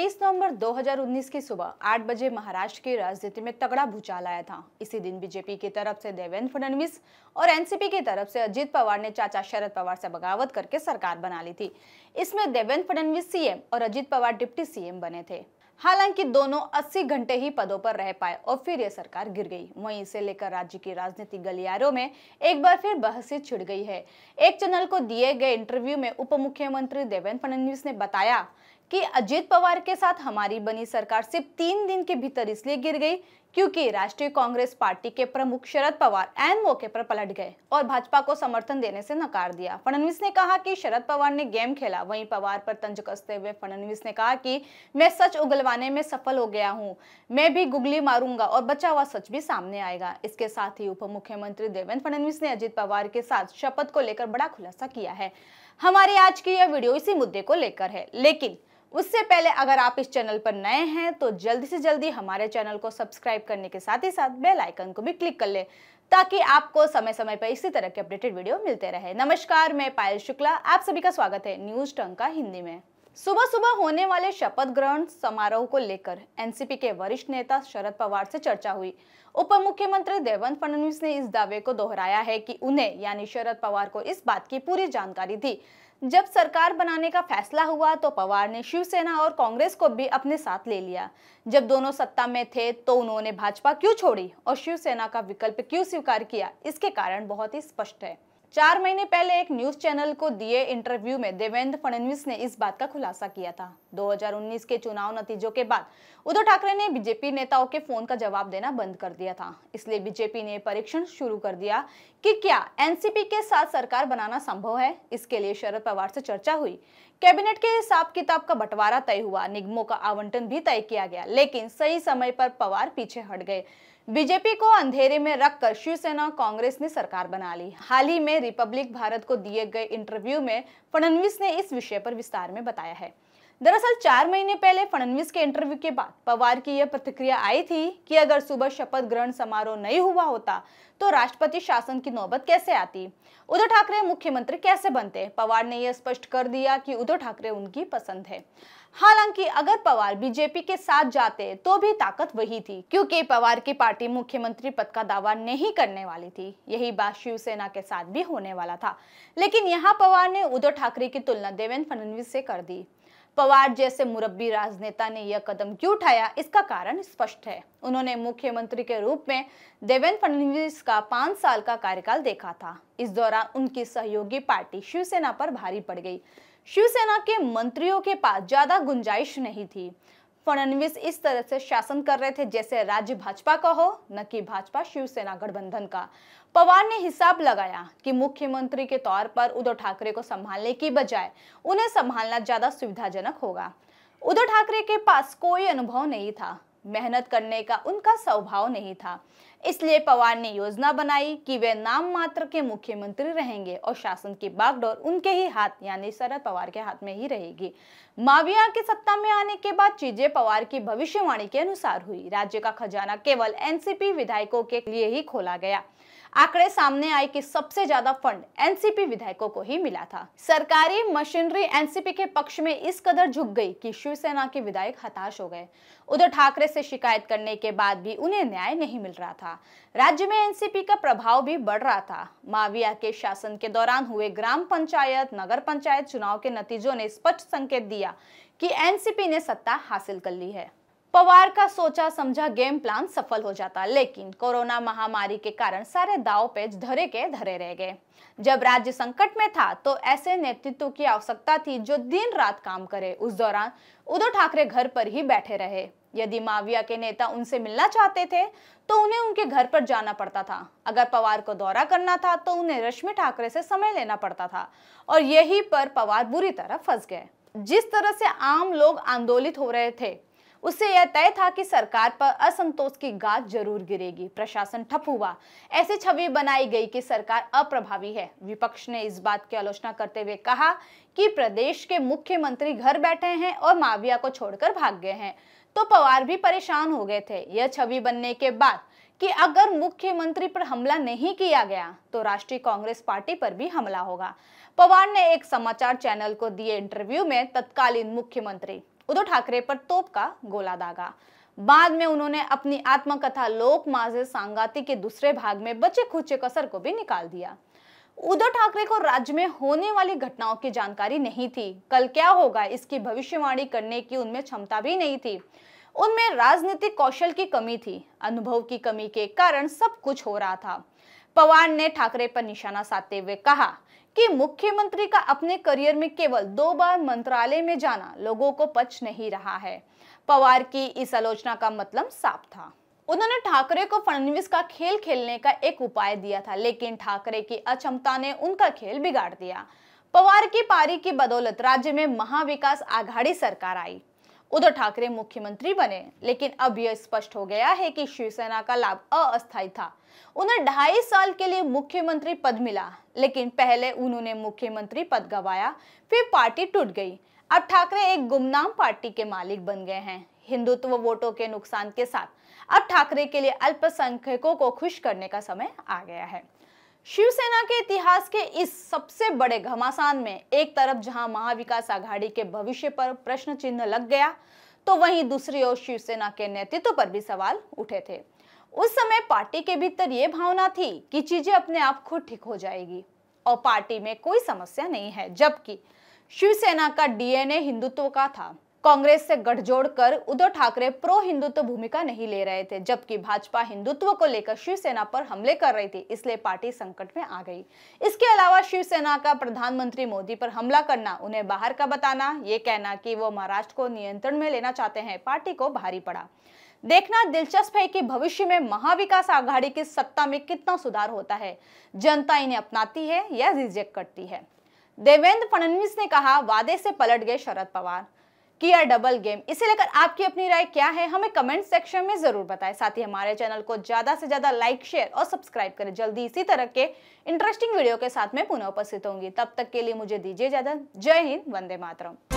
23 नवंबर 2019 की सुबह 8 बजे महाराष्ट्र की राजनीति में तगड़ा भूचाल आया था। इसी दिन बीजेपी की तरफ से देवेंद्र फडणवीस और एनसीपी की तरफ से अजित पवार ने चाचा शरद पवार से बगावत करके सरकार बना ली थी। इसमें देवेंद्र फडणवीस सीएम और अजित पवार डिप्टी सीएम बने थे। हालांकि दोनों 80 घंटे ही पदों पर रह पाए और फिर यह सरकार गिर गई। वहीं इसे लेकर राज्य की राजनीतिक गलियारों में एक बार फिर बहस छिड़ गई है। एक चैनल को दिए गए इंटरव्यू में उप मुख्यमंत्री देवेंद्र फडणवीस ने बताया कि अजित पवार के साथ हमारी बनी सरकार सिर्फ 3 दिन के भीतर इसलिए गिर गई क्योंकि राष्ट्रीय कांग्रेस पार्टी के प्रमुख शरद पवार ऐन मौके पर पलट गए और भाजपा को समर्थन देने से नकार दिया। फडणवीस ने कहा कि शरद पवार ने गेम खेला। वहीं पवार पर तंज कसते हुए फडणवीस ने कहा कि मैं सच उगलवाने में सफल हो गया हूं, मैं भी गुगली मारूंगा और बचा हुआ सच भी सामने आएगा। इसके साथ ही उप मुख्यमंत्री देवेंद्र फडणवीस ने अजित पवार के साथ शपथ को लेकर बड़ा खुलासा किया है। हमारी आज की यह वीडियो इसी मुद्दे को लेकर है, लेकिन उससे पहले अगर आप इस चैनल पर नए हैं तो जल्दी से जल्दी हमारे चैनल को सब्सक्राइब करने के साथ ही साथ बेल आइकन को भी क्लिक कर ले ताकि आपको समय समय पर इसी तरह के अपडेटेड वीडियो मिलते रहे। नमस्कार, मैं पायल शुक्ला, आप सभी का स्वागत है न्यूज टंका हिंदी में। सुबह सुबह होने वाले शपथ ग्रहण समारोह को लेकर एनसीपी के वरिष्ठ नेता शरद पवार से चर्चा हुई। उप मुख्यमंत्री देवेंद्र फडणवीस ने इस दावे को दोहराया है कि उन्हें यानी शरद पवार को इस बात की पूरी जानकारी थी। जब सरकार बनाने का फैसला हुआ तो पवार ने शिवसेना और कांग्रेस को भी अपने साथ ले लिया। जब दोनों सत्ता में थे तो उन्होंने भाजपा क्यों छोड़ी और शिवसेना का विकल्प क्यों स्वीकार किया, इसके कारण बहुत ही स्पष्ट है। 4 महीने पहले एक न्यूज चैनल को दिए इंटरव्यू में देवेंद्र फडणवीस ने इस बात का खुलासा किया था। 2019 के चुनाव नतीजों के बाद उद्धव ठाकरे ने बीजेपी नेताओं के फोन का जवाब देना बंद कर दिया था। इसलिए बीजेपी ने परीक्षण शुरू कर दिया कि क्या एनसीपी के साथ सरकार बनाना संभव है। इसके लिए शरद पवार से चर्चा हुई। कैबिनेट के हिसाब किताब का बंटवारा तय हुआ, निगमों का आवंटन भी तय किया गया, लेकिन सही समय पर पवार पीछे हट गए। बीजेपी को अंधेरे में रखकर शिवसेना कांग्रेस ने सरकार बना ली। हाल ही में रिपब्लिक भारत को दिए गए इंटरव्यू में फडणवीस ने इस विषय पर विस्तार में बताया है। दरअसल 4 महीने पहले फडणवीस के इंटरव्यू के बाद पवार की यह प्रतिक्रिया आई थी कि अगर सुबह शपथ ग्रहण समारोह नहीं हुआ होता तो राष्ट्रपति शासन की नौबत कैसे आती, उद्धव ठाकरे मुख्यमंत्री कैसे बनते। पवार ने यह स्पष्ट कर दिया कि उद्धव ठाकरे उनकी पसंद है। हालांकि अगर पवार बीजेपी के साथ जाते तो भी ताकत वही थी, क्योंकि पवार की पार्टी मुख्यमंत्री पद का दावा नहीं करने वाली थी। यही बात शिवसेना के साथ भी होने वाला था, लेकिन यहाँ पवार ने उद्धव ठाकरे की तुलना देवेंद्र फडणवीस से कर दी। पवार जैसे मुरब्बी राजनेता ने यह कदम क्यों उठाया, इसका कारण स्पष्ट है। उन्होंने मुख्यमंत्री के रूप में देवेंद्र फडणवीस का 5 साल का कार्यकाल देखा था। इस दौरान उनकी सहयोगी पार्टी शिवसेना पर भारी पड़ गई। शिवसेना के मंत्रियों के पास ज्यादा गुंजाइश नहीं थी। फडणवीस इस तरह से शासन कर रहे थे जैसे राज्य भाजपा का हो, न कि भाजपा शिवसेना गठबंधन का। पवार ने हिसाब लगाया कि मुख्यमंत्री के तौर पर उद्धव ठाकरे को संभालने की बजाय उन्हें संभालना ज्यादा सुविधाजनक होगा। उद्धव ठाकरे के पास कोई अनुभव नहीं था, मेहनत करने का उनका स्वभाव नहीं था। इसलिए पवार ने योजना बनाई कि वे नाम मात्र के मुख्यमंत्री रहेंगे और शासन की बागडोर उनके ही हाथ यानी शरद पवार के हाथ में ही रहेगी। माविया की सत्ता में आने के बाद चीजें पवार की भविष्यवाणी के अनुसार हुई। राज्य का खजाना केवल एनसीपी विधायकों के लिए ही खोला गया। आंकड़े सामने आए कि सबसे ज्यादा फंड एनसीपी विधायकों को ही मिला था। सरकारी मशीनरी एनसीपी के पक्ष में इस कदर झुक गई कि शिवसेना के विधायक हताश हो गए। उद्धव ठाकरे से शिकायत करने के बाद भी उन्हें न्याय नहीं मिल रहा था। राज्य में एनसीपी का प्रभाव भी बढ़ रहा था। माविया के शासन के दौरान हुए ग्राम पंचायत, नगर पंचायत चुनाव के नतीजों ने स्पष्ट संकेत दिया कि एनसीपी ने सत्ता हासिल कर ली है। पवार का सोचा समझा गेम प्लान सफल हो जाता, लेकिन कोरोना महामारी के कारण सारे दांव पेच धरे के धरे रह गए। जब राज्य संकट में था तो ऐसे नेतृत्व की आवश्यकता थी जो दिन रात काम करे। उस दौरान उद्धव ठाकरे घर पर ही बैठे रहे। यदि माविया के नेता उनसे मिलना चाहते थे तो उन्हें उनके घर पर जाना पड़ता था। अगर पवार को दौरा करना था तो उन्हें रश्मि ठाकरे से समय लेना पड़ता था, और यही पर पवार बुरी तरह फंस गए। जिस तरह से आम लोग आंदोलित हो रहे थे उससे यह तय था कि सरकार पर असंतोष की गाज जरूर गिरेगी। प्रशासन ठप हुआ, ऐसी छवि बनाई गई कि सरकार अप्रभावी है। विपक्ष ने इस बात की आलोचना करते हुए कहा कि प्रदेश के मुख्यमंत्री घर बैठे हैं और माविया को छोड़कर भाग गए हैं। तो पवार भी परेशान हो गए थे। यह छवि बनने के बाद कि अगर मुख्यमंत्री पर हमला नहीं किया गया तो राष्ट्रीय कांग्रेस पार्टी पर भी हमला होगा। पवार ने एक समाचार चैनल को दिए इंटरव्यू में तत्कालीन मुख्यमंत्री उद्धव ठाकरे पर तोप का गोला दागा। बाद में उन्होंने अपनी आत्मकथा लोक माझे सांगाती के दूसरे भाग में बचे खुचे कसर को भी निकाल दिया। उद्धव ठाकरे को राज्य में होने वाली घटनाओं की जानकारी नहीं थी, कल क्या होगा इसकी भविष्यवाणी करने की उनमें क्षमता भी नहीं थी। उनमें राजनीतिक कौशल की कमी थी, अनुभव की कमी के कारण सब कुछ हो रहा था। पवार ने ठाकरे पर निशाना साधते हुए कहा कि मुख्यमंत्री का अपने करियर में केवल 2 बार मंत्रालय में जाना लोगों को पच नहीं रहा है। पवार की इस आलोचना का मतलब साफ था। उन्होंने ठाकरे को फडणवीस का खेल खेलने का एक उपाय दिया था, लेकिन ठाकरे की अक्षमता ने उनका खेल बिगाड़ दिया। पवार की पारी की बदौलत राज्य में महाविकास आघाड़ी सरकार आई, उद्धव ठाकरे मुख्यमंत्री बने, लेकिन अब यह स्पष्ट हो गया है कि शिवसेना का लाभ अस्थायी था। उन्हें 2.5 साल के लिए मुख्यमंत्री पद मिला, लेकिन पहले उन्होंने मुख्यमंत्री पद गंवाया, फिर पार्टी टूट गई। अब ठाकरे एक गुमनाम पार्टी के मालिक बन गए हैं। हिंदुत्व वोटों के नुकसान के साथ अब ठाकरे के लिए अल्पसंख्यकों को खुश करने का समय आ गया है। शिवसेना के इतिहास के इस सबसे बड़े घमासान में एक तरफ जहां महाविकास आघाड़ी के भविष्य पर प्रश्न चिन्ह लग गया, तो वहीं दूसरी ओर शिवसेना के नेतृत्व पर भी सवाल उठे थे। उस समय पार्टी के भीतर ये भावना थी कि चीजें अपने आप खुद ठीक हो जाएगी और पार्टी में कोई समस्या नहीं है, जबकि शिवसेना का डीएनए हिंदुत्व का था। कांग्रेस से गठजोड़ कर उद्धव ठाकरे प्रो हिंदुत्व भूमिका नहीं ले रहे थे, जबकि भाजपा हिंदुत्व को लेकर शिवसेना पर हमले कर रही थी, इसलिए पार्टी संकट में आ गई। इसके अलावा शिवसेना का प्रधानमंत्री मोदी पर हमला करना, उन्हें बाहर का बताना, ये कहना कि वो महाराष्ट्र को नियंत्रण में लेना चाहते हैं, पार्टी को भारी पड़ा। देखना दिलचस्प है कि भविष्य में महाविकास आघाड़ी की सत्ता में कितना सुधार होता है। जनता इन्हें अपनाती है या रिजेक्ट करती है। देवेंद्र फडणवीस ने कहा, वादे से पलट गए शरद पवार, किया डबल गेम। इसे लेकर आपकी अपनी राय क्या है, हमें कमेंट सेक्शन में जरूर बताएं। साथ ही हमारे चैनल को ज्यादा से ज्यादा लाइक, शेयर और सब्सक्राइब करें। जल्दी इसी तरह के इंटरेस्टिंग वीडियो के साथ में पुनः उपस्थित होंगी। तब तक के लिए मुझे दीजिए इजाजत। जय हिंद, वंदे मातरम।